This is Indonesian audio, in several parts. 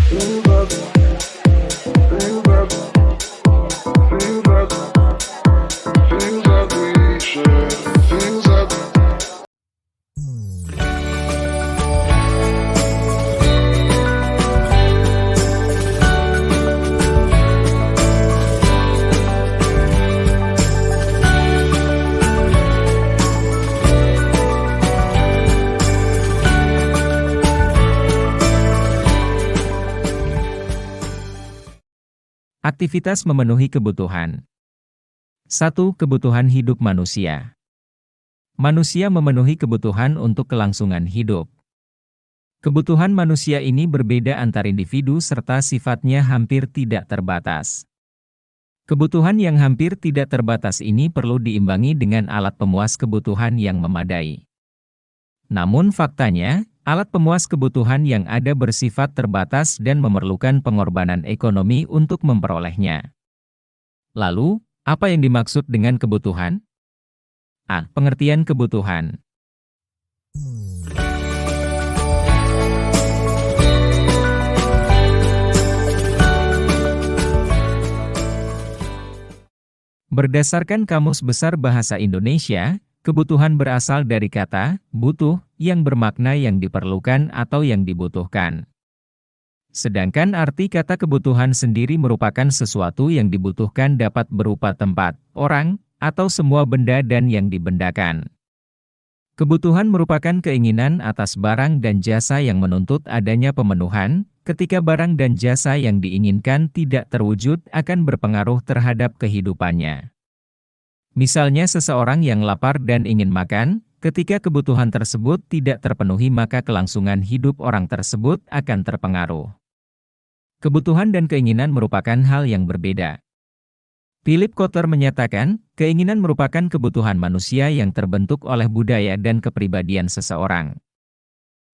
Feel that, feel that, feel that, feel that we share. Feel that. Aktivitas memenuhi kebutuhan. 1. Kebutuhan hidup manusia. Manusia memenuhi kebutuhan untuk kelangsungan hidup. Kebutuhan manusia ini berbeda antar individu serta sifatnya hampir tidak terbatas. Kebutuhan yang hampir tidak terbatas ini perlu diimbangi dengan alat pemuas kebutuhan yang memadai. Namun faktanya, alat pemuas kebutuhan yang ada bersifat terbatas dan memerlukan pengorbanan ekonomi untuk memperolehnya. Lalu, apa yang dimaksud dengan kebutuhan? A. Pengertian kebutuhan. Berdasarkan Kamus Besar Bahasa Indonesia, kebutuhan berasal dari kata butuh, yang bermakna yang diperlukan atau yang dibutuhkan. Sedangkan arti kata kebutuhan sendiri merupakan sesuatu yang dibutuhkan dapat berupa tempat, orang, atau semua benda dan yang dibendakan. Kebutuhan merupakan keinginan atas barang dan jasa yang menuntut adanya pemenuhan. Ketika barang dan jasa yang diinginkan tidak terwujud akan berpengaruh terhadap kehidupannya. Misalnya seseorang yang lapar dan ingin makan, ketika kebutuhan tersebut tidak terpenuhi maka kelangsungan hidup orang tersebut akan terpengaruh. Kebutuhan dan keinginan merupakan hal yang berbeda. Philip Kotler menyatakan, keinginan merupakan kebutuhan manusia yang terbentuk oleh budaya dan kepribadian seseorang.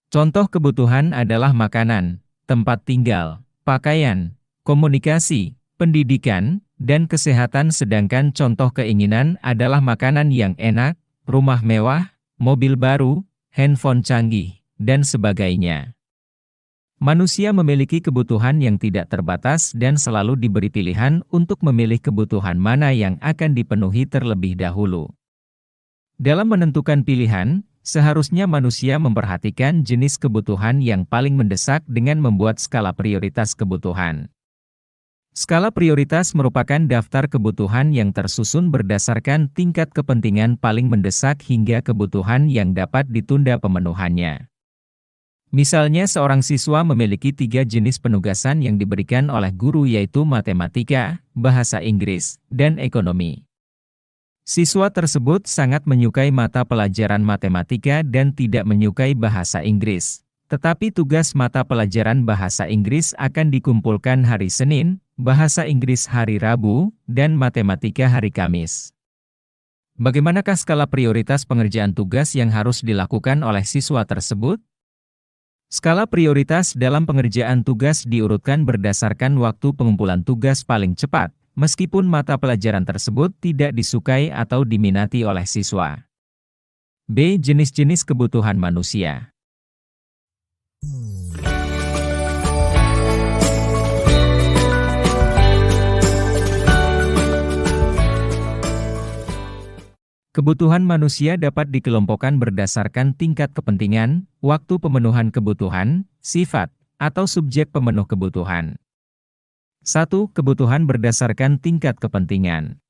Contoh kebutuhan adalah makanan, tempat tinggal, pakaian, komunikasi, pendidikan, dan kesehatan, sedangkan contoh keinginan adalah makanan yang enak, rumah mewah, mobil baru, handphone canggih, dan sebagainya. Manusia memiliki kebutuhan yang tidak terbatas dan selalu diberi pilihan untuk memilih kebutuhan mana yang akan dipenuhi terlebih dahulu. Dalam menentukan pilihan, seharusnya manusia memperhatikan jenis kebutuhan yang paling mendesak dengan membuat skala prioritas kebutuhan. Skala prioritas merupakan daftar kebutuhan yang tersusun berdasarkan tingkat kepentingan paling mendesak hingga kebutuhan yang dapat ditunda pemenuhannya. Misalnya seorang siswa memiliki 3 jenis penugasan yang diberikan oleh guru yaitu matematika, bahasa Inggris, dan ekonomi. Siswa tersebut sangat menyukai mata pelajaran matematika dan tidak menyukai bahasa Inggris. Tetapi tugas mata pelajaran bahasa Inggris akan dikumpulkan hari Senin, bahasa Inggris hari Rabu, dan matematika hari Kamis. Bagaimanakah skala prioritas pengerjaan tugas yang harus dilakukan oleh siswa tersebut? Skala prioritas dalam pengerjaan tugas diurutkan berdasarkan waktu pengumpulan tugas paling cepat, meskipun mata pelajaran tersebut tidak disukai atau diminati oleh siswa. B. Jenis-jenis kebutuhan manusia. Kebutuhan manusia dapat dikelompokkan berdasarkan tingkat kepentingan, waktu pemenuhan kebutuhan, sifat, atau subjek pemenuh kebutuhan. 1. Kebutuhan berdasarkan tingkat kepentingan.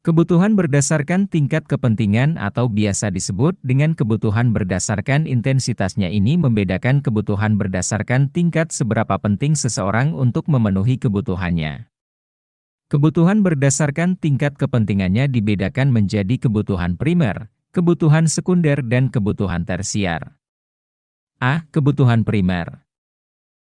Kebutuhan berdasarkan tingkat kepentingan atau biasa disebut dengan kebutuhan berdasarkan intensitasnya ini membedakan kebutuhan berdasarkan tingkat seberapa penting seseorang untuk memenuhi kebutuhannya. Kebutuhan berdasarkan tingkat kepentingannya dibedakan menjadi kebutuhan primer, kebutuhan sekunder dan kebutuhan tersier. A. Kebutuhan primer.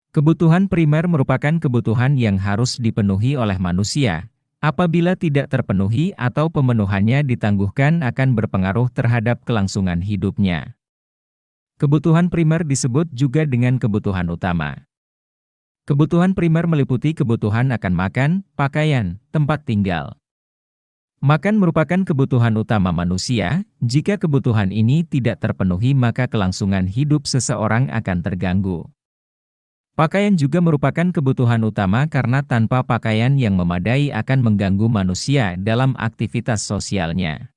Kebutuhan primer merupakan kebutuhan yang harus dipenuhi oleh manusia. Apabila tidak terpenuhi atau pemenuhannya ditangguhkan akan berpengaruh terhadap kelangsungan hidupnya. Kebutuhan primer disebut juga dengan kebutuhan utama. Kebutuhan primer meliputi kebutuhan akan makan, pakaian, tempat tinggal. Makan merupakan kebutuhan utama manusia. Jika kebutuhan ini tidak terpenuhi maka kelangsungan hidup seseorang akan terganggu. Pakaian juga merupakan kebutuhan utama karena tanpa pakaian yang memadai akan mengganggu manusia dalam aktivitas sosialnya.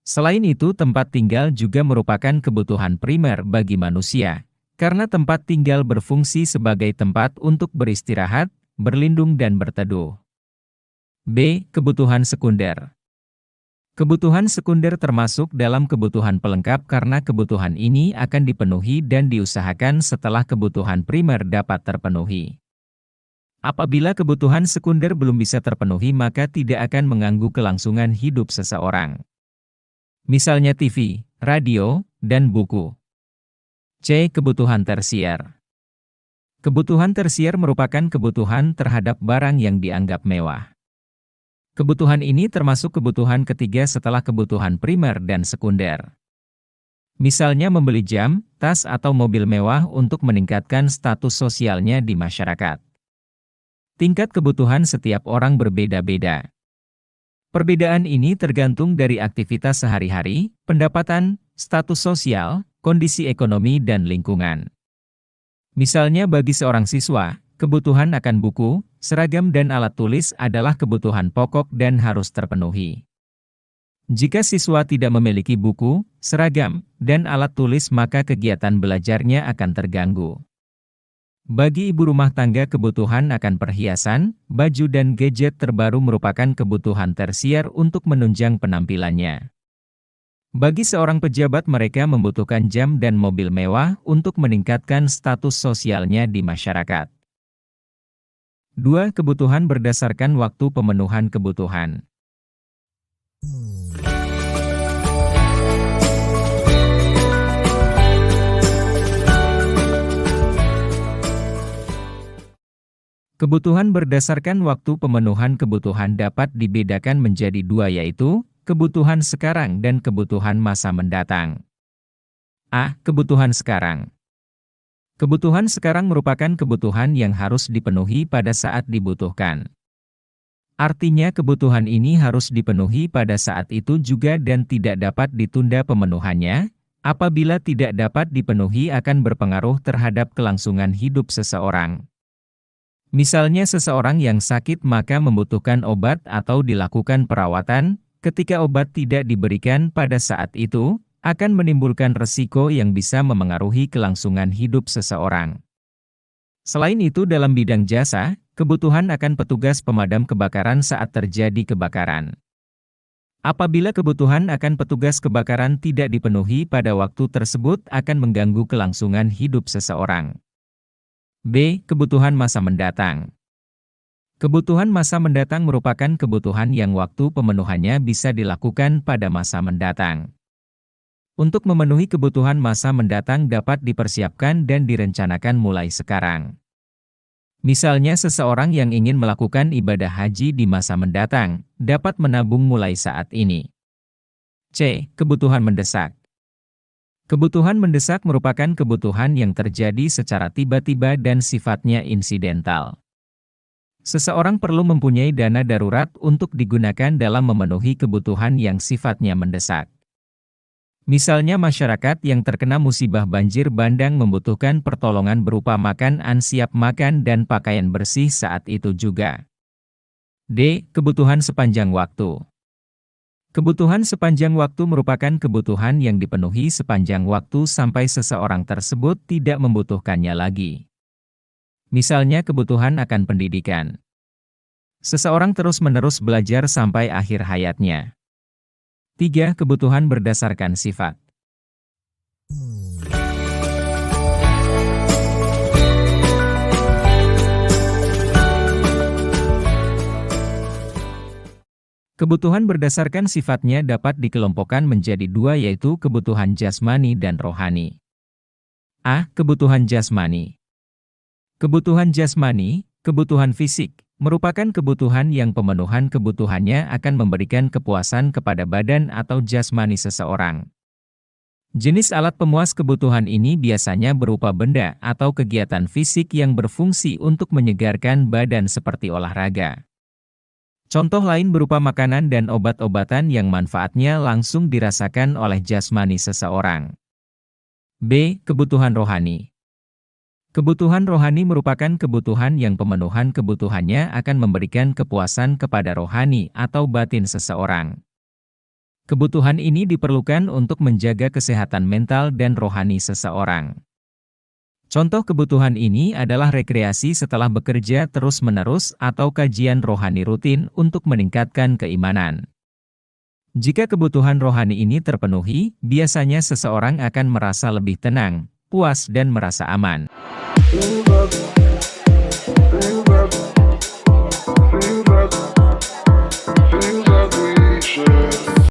Selain itu, tempat tinggal juga merupakan kebutuhan primer bagi manusia, karena tempat tinggal berfungsi sebagai tempat untuk beristirahat, berlindung dan berteduh. B. Kebutuhan sekunder. Kebutuhan sekunder termasuk dalam kebutuhan pelengkap karena kebutuhan ini akan dipenuhi dan diusahakan setelah kebutuhan primer dapat terpenuhi. Apabila kebutuhan sekunder belum bisa terpenuhi maka tidak akan mengganggu kelangsungan hidup seseorang. Misalnya TV, radio, dan buku. C. Kebutuhan tersier. Kebutuhan tersier merupakan kebutuhan terhadap barang yang dianggap mewah. Kebutuhan ini termasuk kebutuhan ketiga setelah kebutuhan primer dan sekunder. Misalnya membeli jam, tas atau mobil mewah untuk meningkatkan status sosialnya di masyarakat. Tingkat kebutuhan setiap orang berbeda-beda. Perbedaan ini tergantung dari aktivitas sehari-hari, pendapatan, status sosial, kondisi ekonomi dan lingkungan. Misalnya bagi seorang siswa, kebutuhan akan buku, seragam dan alat tulis adalah kebutuhan pokok dan harus terpenuhi. Jika siswa tidak memiliki buku, seragam, dan alat tulis maka kegiatan belajarnya akan terganggu. Bagi ibu rumah tangga kebutuhan akan perhiasan, baju dan gadget terbaru merupakan kebutuhan tersier untuk menunjang penampilannya. Bagi seorang pejabat mereka membutuhkan jam dan mobil mewah untuk meningkatkan status sosialnya di masyarakat. 2. Kebutuhan berdasarkan waktu pemenuhan kebutuhan. Kebutuhan berdasarkan waktu pemenuhan kebutuhan dapat dibedakan menjadi dua yaitu, kebutuhan sekarang dan kebutuhan masa mendatang. A. Kebutuhan sekarang. Kebutuhan sekarang merupakan kebutuhan yang harus dipenuhi pada saat dibutuhkan. Artinya kebutuhan ini harus dipenuhi pada saat itu juga dan tidak dapat ditunda pemenuhannya. Apabila tidak dapat dipenuhi akan berpengaruh terhadap kelangsungan hidup seseorang. Misalnya seseorang yang sakit maka membutuhkan obat atau dilakukan perawatan, ketika obat tidak diberikan pada saat itu, akan menimbulkan resiko yang bisa memengaruhi kelangsungan hidup seseorang. Selain itu dalam bidang jasa, kebutuhan akan petugas pemadam kebakaran saat terjadi kebakaran. Apabila kebutuhan akan petugas kebakaran tidak dipenuhi pada waktu tersebut akan mengganggu kelangsungan hidup seseorang. B. Kebutuhan masa mendatang. Kebutuhan masa mendatang merupakan kebutuhan yang waktu pemenuhannya bisa dilakukan pada masa mendatang. Untuk memenuhi kebutuhan masa mendatang dapat dipersiapkan dan direncanakan mulai sekarang. Misalnya seseorang yang ingin melakukan ibadah haji di masa mendatang, dapat menabung mulai saat ini. C. Kebutuhan mendesak. Kebutuhan mendesak merupakan kebutuhan yang terjadi secara tiba-tiba dan sifatnya insidental. Seseorang perlu mempunyai dana darurat untuk digunakan dalam memenuhi kebutuhan yang sifatnya mendesak. Misalnya masyarakat yang terkena musibah banjir bandang membutuhkan pertolongan berupa makanan siap makan dan pakaian bersih saat itu juga. D. Kebutuhan sepanjang waktu. Kebutuhan sepanjang waktu merupakan kebutuhan yang dipenuhi sepanjang waktu sampai seseorang tersebut tidak membutuhkannya lagi. Misalnya kebutuhan akan pendidikan. Seseorang terus-menerus belajar sampai akhir hayatnya. 3. Kebutuhan berdasarkan sifat. Kebutuhan berdasarkan sifatnya dapat dikelompokkan menjadi dua yaitu kebutuhan jasmani dan rohani. A. Kebutuhan jasmani. Kebutuhan jasmani, kebutuhan fisik, merupakan kebutuhan yang pemenuhan kebutuhannya akan memberikan kepuasan kepada badan atau jasmani seseorang. Jenis alat pemuas kebutuhan ini biasanya berupa benda atau kegiatan fisik yang berfungsi untuk menyegarkan badan seperti olahraga. Contoh lain berupa makanan dan obat-obatan yang manfaatnya langsung dirasakan oleh jasmani seseorang. B. Kebutuhan rohani. Kebutuhan rohani merupakan kebutuhan yang pemenuhan kebutuhannya akan memberikan kepuasan kepada rohani atau batin seseorang. Kebutuhan ini diperlukan untuk menjaga kesehatan mental dan rohani seseorang. Contoh kebutuhan ini adalah rekreasi setelah bekerja terus-menerus atau kajian rohani rutin untuk meningkatkan keimanan. Jika kebutuhan rohani ini terpenuhi, biasanya seseorang akan merasa lebih tenang, puas dan merasa aman. Feel the